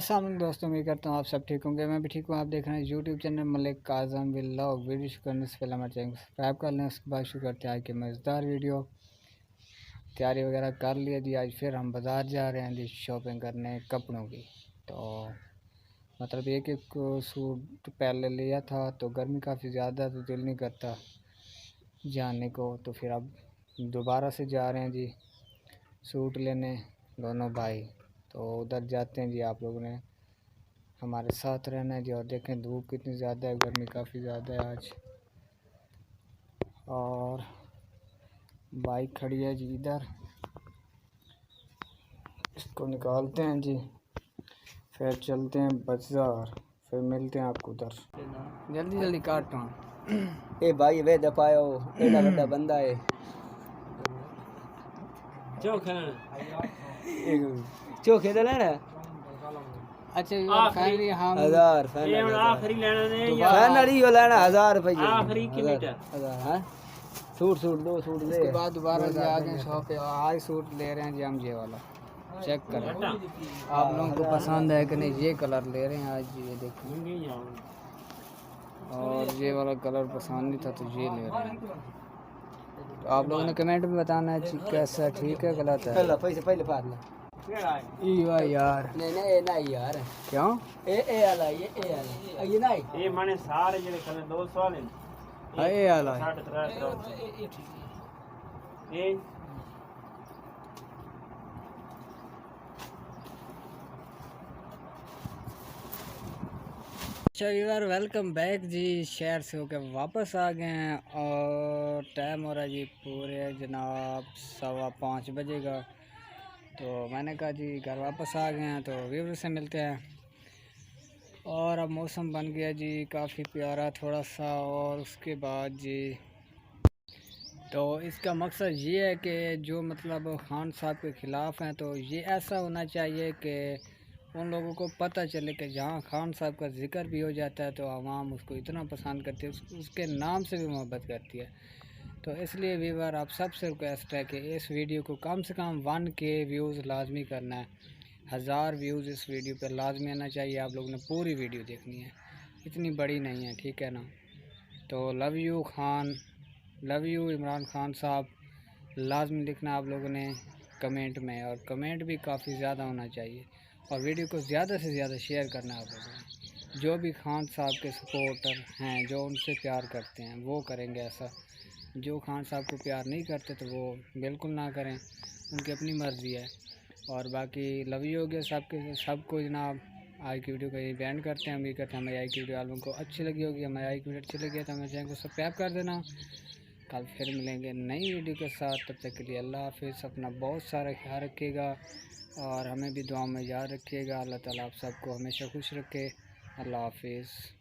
अस्सलाम वालेकुम दोस्तों, उम्मीद करता हूँ आप सब ठीक होंगे। मैं भी ठीक हूँ। आप देख रहे हैं YouTube channel Malik Kazam vlog. Video शुरू करने से पहले हमारे चैनल को सब्सक्राइब कर लें। उसके बाद शुरू करते हैं आज की मज़ेदार वीडियो। तैयारी वगैरह कर लिया जी। आज फिर हम बाज़ार जा रहे हैं जी शॉपिंग करने कपड़ों की। तो मतलब एक सूट पहले लिया था तो गर्मी काफ़ी ज़्यादा तो दिल नहीं करता जाने को, तो फिर अब दोबारा से जा रहे हैं जी सूट लेने दोनों भाई। तो उधर जाते हैं जी। आप लोगों ने हमारे साथ रहना है जी। और देखें धूप कितनी ज़्यादा है, गर्मी काफ़ी ज़्यादा है आज। और बाइक खड़ी है जी इधर, इसको निकालते हैं जी, फिर चलते हैं बाज़ार, फिर मिलते हैं आपको उधर। जल्दी जल्दी काट रहा हूँ। ए भाई वे दपायो एडा बड़ा बंदा है चोखे दे लेना। अच्छा फाइनली हम हजार आखिरी लेना ने फाइनली यो लेना 1000 रुपए आखिरी की मीटर हां सूट दो सूट दे। उसके बाद दोबारा जा के शॉप पे आज सूट ले रहे हैं जी हम। ये वाला चेक करें आप लोगों को पसंद है कि नहीं। ये कलर ले रहे हैं आज, ये देखिए। और ये वाला कलर पसंद नहीं था तो ये ले रहे हैं। तो आप लोगों ने कमेंट में बताना है कि कैसा ठीक है गलत है। पहले पैसे पहले फाड़ ले यार नहीं यार क्यों ए वाला ये नहीं ये माने सारे जेडे कलर 200 वाले ये वाला ये अच्छा व्यूअर, वेलकम बैक जी। शहर से होकर वापस आ गए हैं और टाइम हो रहा है जी पूरे जनाब 5:15 बजे का। तो मैंने कहा जी घर वापस आ गए हैं तो व्यूअर से मिलते हैं। और अब मौसम बन गया जी काफ़ी प्यारा थोड़ा सा। और उसके बाद जी तो इसका मकसद ये है कि जो मतलब खान साहब के ख़िलाफ़ हैं तो ये ऐसा होना चाहिए कि उन लोगों को पता चले कि जहाँ खान साहब का जिक्र भी हो जाता है तो आवाम उसको इतना पसंद करती है, उसके नाम से भी मोहब्बत करती है। तो इसलिए व्यूअर आप सबसे रिक्वेस्ट है कि इस वीडियो को कम से कम 1K व्यूज़ लाजमी करना है। 1000 व्यूज़ इस वीडियो पर लाजमी आना चाहिए। आप लोगों ने पूरी वीडियो देखनी है, इतनी बड़ी नहीं है, ठीक है ना। तो love you Khan, love you Imran Khan साहब लाजमी लिखना आप लोगों ने कमेंट में। और कमेंट भी काफ़ी ज़्यादा होना चाहिए और वीडियो को ज़्यादा से ज़्यादा शेयर करना आप लोगों ने। जो भी खान साहब के सपोर्टर हैं, जो उनसे प्यार करते हैं वो करेंगे ऐसा। जो खान साहब को प्यार नहीं करते तो वो बिल्कुल ना करें, उनकी अपनी मर्ज़ी है। और बाकी लव यू हो गया सबको जनाब। आज की वीडियो को ये बैंड करते हैं। उम्मीद करते हैं हमारी आज की वीडियो आप लोगों को अच्छी लगी होगी। हमारी आज की वीडियो अच्छी लगी है तो हमारे चैनल को सब्सक्राइब कर देना। कल फिर मिलेंगे नई वीडियो के साथ, तब तक के लिए अल्लाह हाफिज़। अपना बहुत सारा ख्याल रखिएगा और हमें भी दुआ में याद रखिएगा। अल्लाह ताला आप सबको हमेशा खुश रखे। अल्लाह हाफिज़।